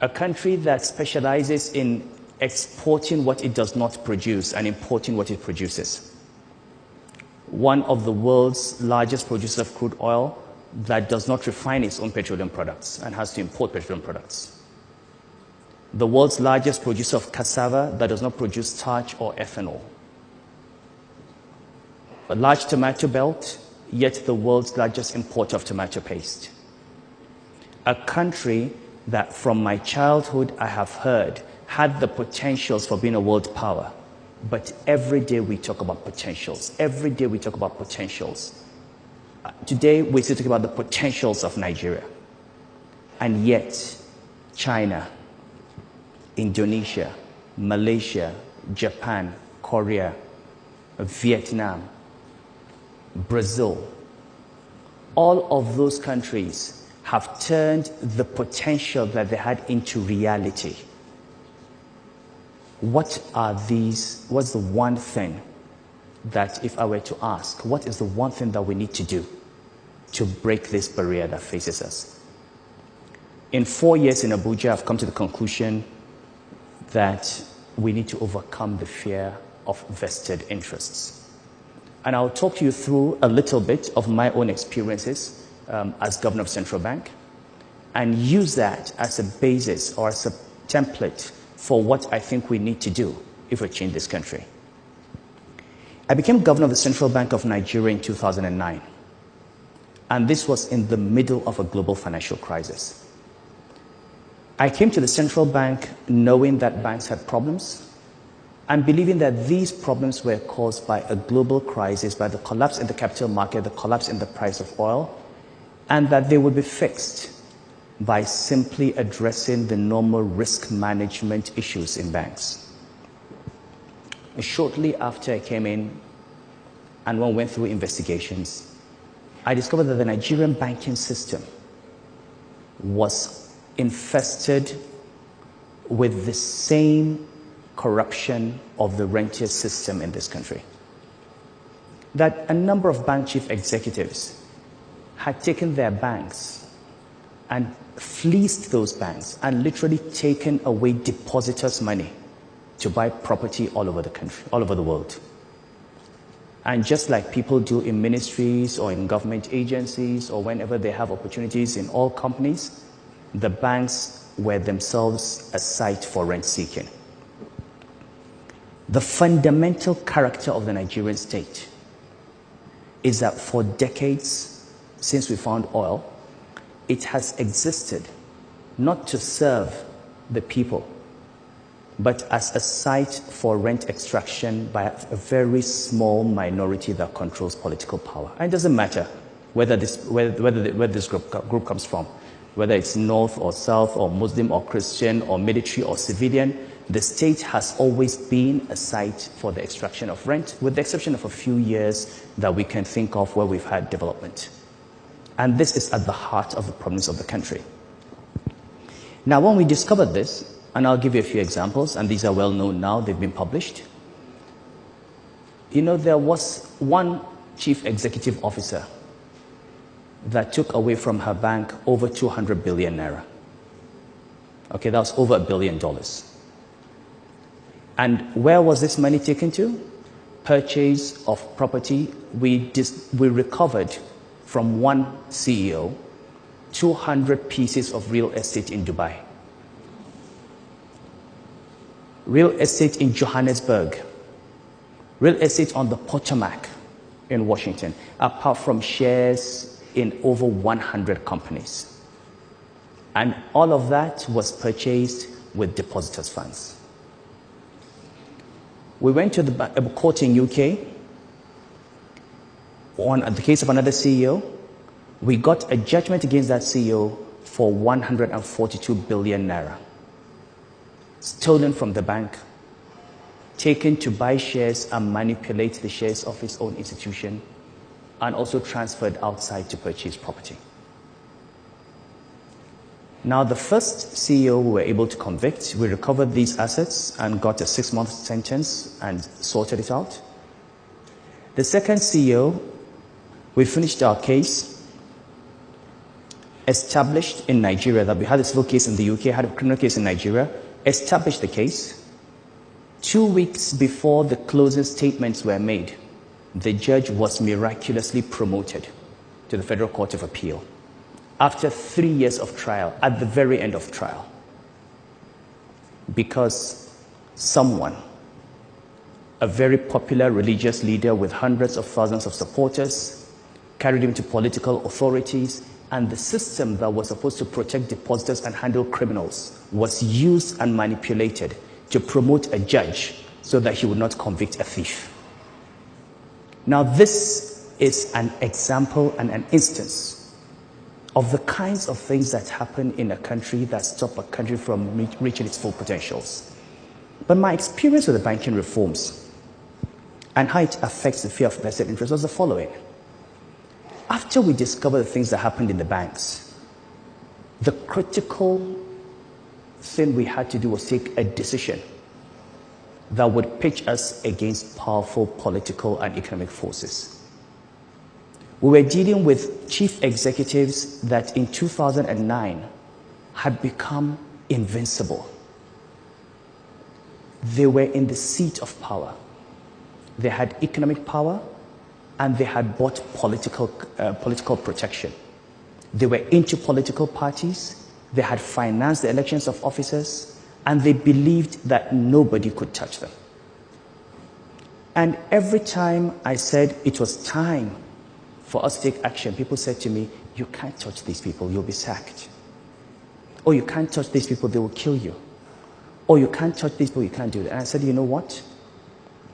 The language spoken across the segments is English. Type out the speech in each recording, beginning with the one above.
A country that specializes in exporting what it does not produce and importing what it produces. One of the world's largest producers of crude oil that does not refine its own petroleum products and has to import petroleum products. The world's largest producer of cassava that does not produce starch or ethanol. A large tomato belt, yet the world's largest importer of tomato paste. A country that from my childhood I have heard had the potentials for being a world power. But every day we talk about potentials. Every day we talk about potentials. Today we still talk about the potentials of Nigeria. And yet China, Indonesia, Malaysia, Japan, Korea, Vietnam, Brazil, all of those countries have turned the potential that they had into reality. What are these? What's the one thing that, if I were to ask, what is the one thing that we need to do to break this barrier that faces us? In 4 years in Abuja, I've come to the conclusion that we need to overcome the fear of vested interests. And I'll talk to you through a little bit of my own experiences as governor of Central Bank and use that as a basis or as a template for what I think we need to do if we change this country. I became governor of the Central Bank of Nigeria in 2009. And this was in the middle of a global financial crisis. I came to the central bank knowing that banks had problems and believing that these problems were caused by a global crisis, by the collapse in the capital market, the collapse in the price of oil, and that they would be fixed by simply addressing the normal risk management issues in banks. Shortly after I came in and one went through investigations, I discovered that the Nigerian banking system was infested with the same corruption of the rentier system in this country. That a number of bank chief executives had taken their banks and fleeced those banks and literally taken away depositors' money to buy property all over the country, all over the world. And just like people do in ministries or in government agencies or whenever they have opportunities in all companies, the banks were themselves a site for rent seeking. The fundamental character of the Nigerian state is that for decades, since we found oil, it has existed not to serve the people, but as a site for rent extraction by a very small minority that controls political power. And it doesn't matter where this group comes from, whether it's North or South or Muslim or Christian or military or civilian. The state has always been a site for the extraction of rent, with the exception of a few years that we can think of where we've had development. And this is at the heart of the problems of the country. Now, when we discovered this, and I'll give you a few examples, and these are well known now, they've been published. You know, there was one chief executive officer that took away from her bank over 200 billion naira. Okay, that was over $1 billion. And where was this money taken to? Purchase of property. We recovered from one CEO 200 pieces of real estate in Dubai. Real estate in Johannesburg. Real estate on the Potomac in Washington, apart from shares in over 100 companies. And all of that was purchased with depositors' funds. We went to the court in UK on the case of another CEO. We got a judgment against that CEO for 142 billion naira. Stolen from the bank, taken to buy shares and manipulate the shares of his own institution, and also transferred outside to purchase property. Now, the first CEO we were able to convict, we recovered these assets and got a 6-month sentence and sorted it out. The second CEO, we finished our case. established in Nigeria, that we had a civil case in the UK, had a criminal case in Nigeria, established the case. 2 weeks before the closing statements were made, the judge was miraculously promoted to the Federal Court of Appeal after 3 years of trial, at the very end of trial, because someone, a very popular religious leader with hundreds of thousands of supporters, carried him to political authorities, and the system that was supposed to protect depositors and handle criminals was used and manipulated to promote a judge so that he would not convict a thief. Now, this is an example and an instance of the kinds of things that happen in a country that stop a country from reaching its full potentials. But my experience with the banking reforms and how it affects the fear of vested interest was the following. After we discovered the things that happened in the banks, the critical thing we had to do was take a decision that would pitch us against powerful political and economic forces. We were dealing with chief executives that in 2009 had become invincible. They were in the seat of power. They had economic power, and they had bought political protection. They were into political parties. They had financed the elections of officers, and they believed that nobody could touch them. And every time I said it was time for us to take action, people said to me, "You can't touch these people, you'll be sacked." Or, "You can't touch these people, they will kill you." Or, "You can't touch these people, you can't do that." And I said, "You know what?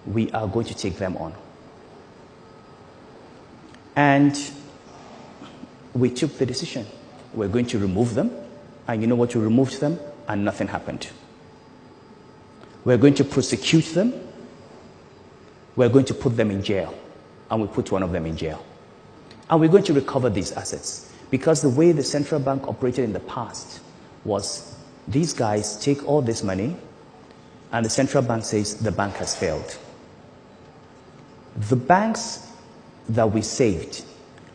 We are going to take them on." And we took the decision. We're going to remove them. And you know what? We removed them and nothing happened. We're going to prosecute them. We're going to put them in jail. And we put one of them in jail. And we're going to recover these assets. Because the way the central bank operated in the past was these guys take all this money and the central bank says the bank has failed. The banks that we saved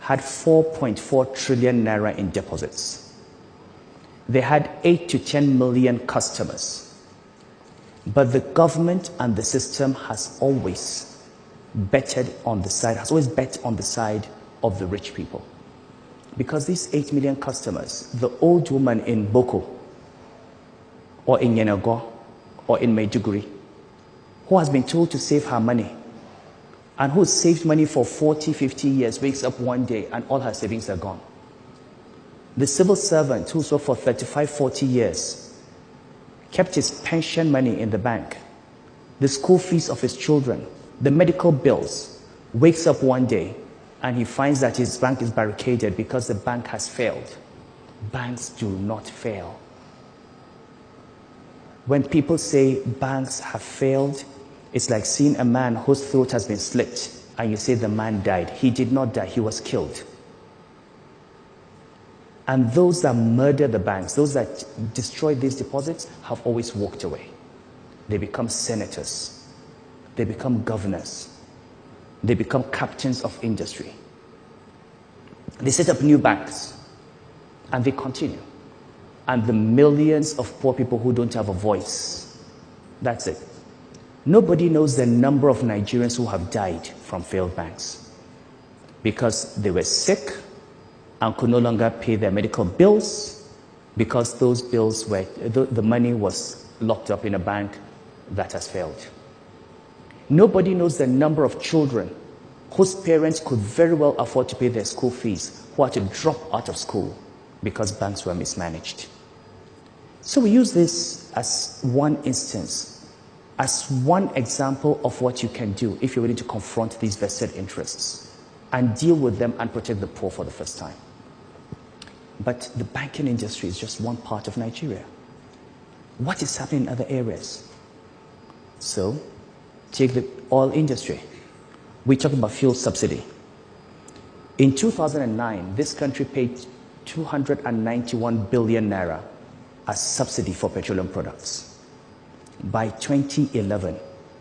had 4.4 trillion naira in deposits. They had 8 to 10 million customers. But the government and the system has always betted on the side, has always bet on the side of the rich people. Because these 8 million customers, the old woman in Boko, or in Yenagoa, or in Maiduguri, who has been told to save her money, and who saved money for 40, 50 years, wakes up one day and all her savings are gone. The civil servant who worked for 35, 40 years, kept his pension money in the bank, the school fees of his children, the medical bills, wakes up one day and he finds that his bank is barricaded because the bank has failed. Banks do not fail. When people say banks have failed, it's like seeing a man whose throat has been slit and you say the man died. He did not die, he was killed. And those that murder the banks, those that destroy these deposits, have always walked away. They become senators. They become governors. They become captains of industry. They set up new banks. And they continue. And the millions of poor people who don't have a voice, that's it. Nobody knows the number of Nigerians who have died from failed banks because they were sick and could no longer pay their medical bills because those bills were, the money was locked up in a bank that has failed. Nobody knows the number of children whose parents could very well afford to pay their school fees who had to drop out of school because banks were mismanaged. So we use this as one instance, as one example of what you can do if you're ready to confront these vested interests and deal with them and protect the poor for the first time. But the banking industry is just one part of Nigeria. What is happening in other areas? So, take the oil industry. We talk about fuel subsidy. In 2009, this country paid 291 billion naira as subsidy for petroleum products. By 2011,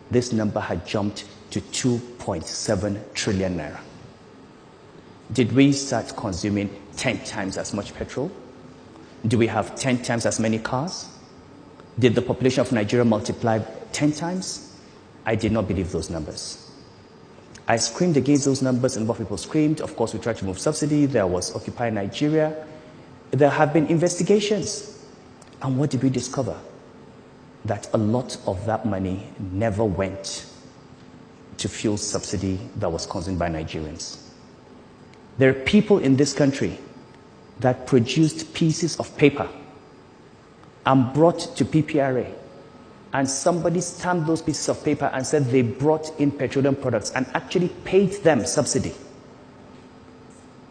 this number had jumped to 2.7 trillion naira. Did we start consuming 10 times as much petrol? Do we have 10 times as many cars? Did the population of Nigeria multiply 10 times? I did not believe those numbers. I screamed against those numbers, and what people screamed. Of course, we tried to remove subsidy. There was Occupy Nigeria. There have been investigations. And what did we discover? That a lot of that money never went to fuel subsidy that was consumed by Nigerians. There are people in this country that produced pieces of paper and brought to PPRA, and somebody stamped those pieces of paper and said they brought in petroleum products and actually paid them subsidy.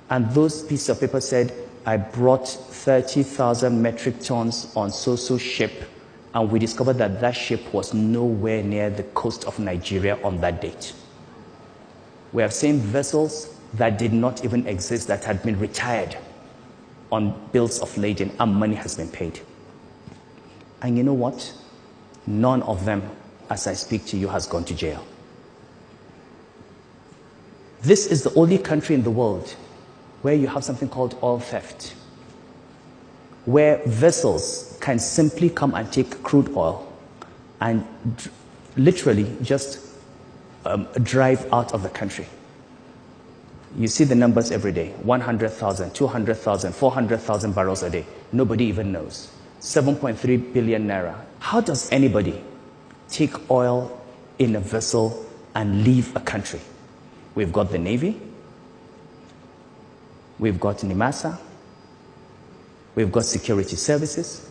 And those pieces of paper said, I brought 30,000 metric tons on so-so ship, and we discovered that that ship was nowhere near the coast of Nigeria on that date. We have seen vessels that did not even exist, that had been retired on bills of lading, and money has been paid. And you know what? None of them, as I speak to you, has gone to jail. This is the only country in the world where you have something called oil theft, where vessels can simply come and take crude oil and literally just drive out of the country. You see the numbers every day: 100,000, 200,000, 400,000 barrels a day. Nobody even knows. 7.3 billion naira. How does anybody take oil in a vessel and leave a country? We've got the Navy, we've got NIMASA, we've got security services,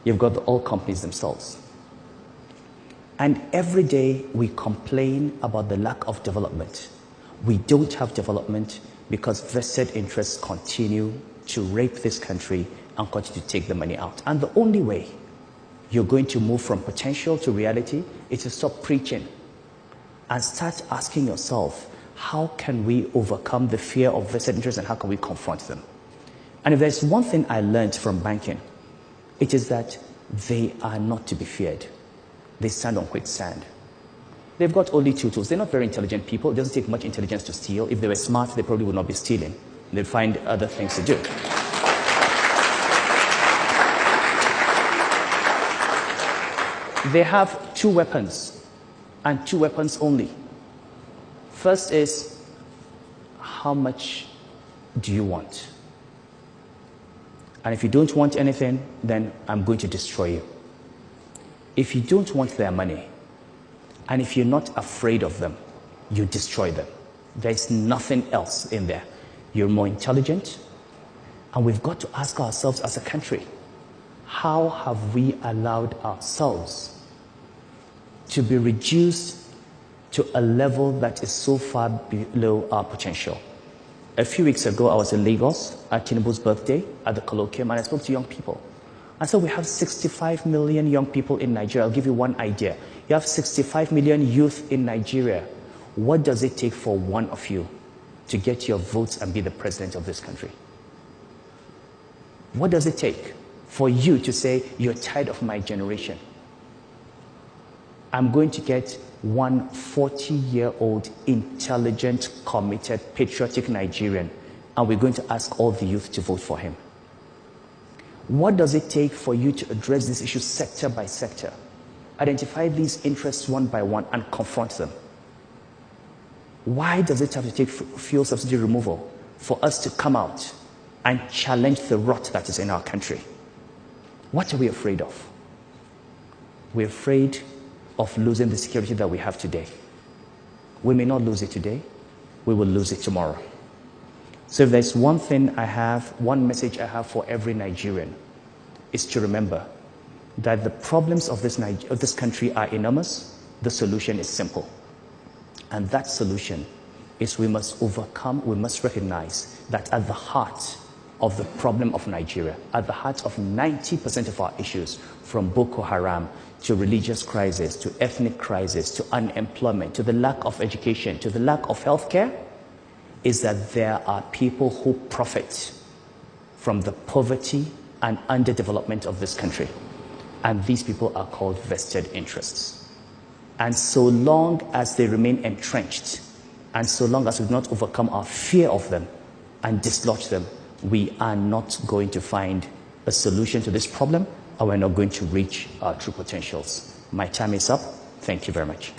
you've got the oil companies themselves. And every day we complain about the lack of development. We don't have development because vested interests continue to rape this country and continue to take the money out. And the only way you're going to move from potential to reality is to stop preaching and start asking yourself, how can we overcome the fear of vested interests and how can we confront them? And if there's one thing I learned from banking, it is that they are not to be feared. They stand on quicksand. They've got only two tools. They're not very intelligent people. It doesn't take much intelligence to steal. If they were smart, they probably would not be stealing. They'd find other things to do. They have two weapons, and two weapons only. First is, how much do you want? And if you don't want anything, then I'm going to destroy you. If you don't want their money, and if you're not afraid of them, you destroy them. There's nothing else in there. You're more intelligent, and we've got to ask ourselves as a country, how have we allowed ourselves to be reduced to a level that is so far below our potential? A few weeks ago, I was in Lagos at Tinubu's birthday at the colloquium, and I spoke to young people. I said, we have 65 million young people in Nigeria. I'll give you one idea. You have 65 million youth in Nigeria. What does it take for one of you to get your votes and be the president of this country? What does it take for you to say, you're tired of my generation? I'm going to get one 40-year-old, intelligent, committed, patriotic Nigerian, and we're going to ask all the youth to vote for him. What does it take for you to address this issue sector by sector? Identify these interests one by one and confront them. Why does it have to take fuel subsidy removal for us to come out and challenge the rot that is in our country? What are we afraid of? We're afraid of losing the security that we have today. We may not lose it today, we will lose it tomorrow. So if there's one thing I have, one message I have for every Nigerian, is to remember that the problems of this country are enormous. The solution is simple. And that solution is we must recognize that at the heart of the problem of Nigeria, at the heart of 90% of our issues, from Boko Haram to religious crisis, to ethnic crisis, to unemployment, to the lack of education, to the lack of healthcare, is that there are people who profit from the poverty and underdevelopment of this country. And these people are called vested interests. And so long as they remain entrenched, and so long as we do not overcome our fear of them and dislodge them, we are not going to find a solution to this problem, and we're not going to reach our true potentials. My time is up. Thank you very much.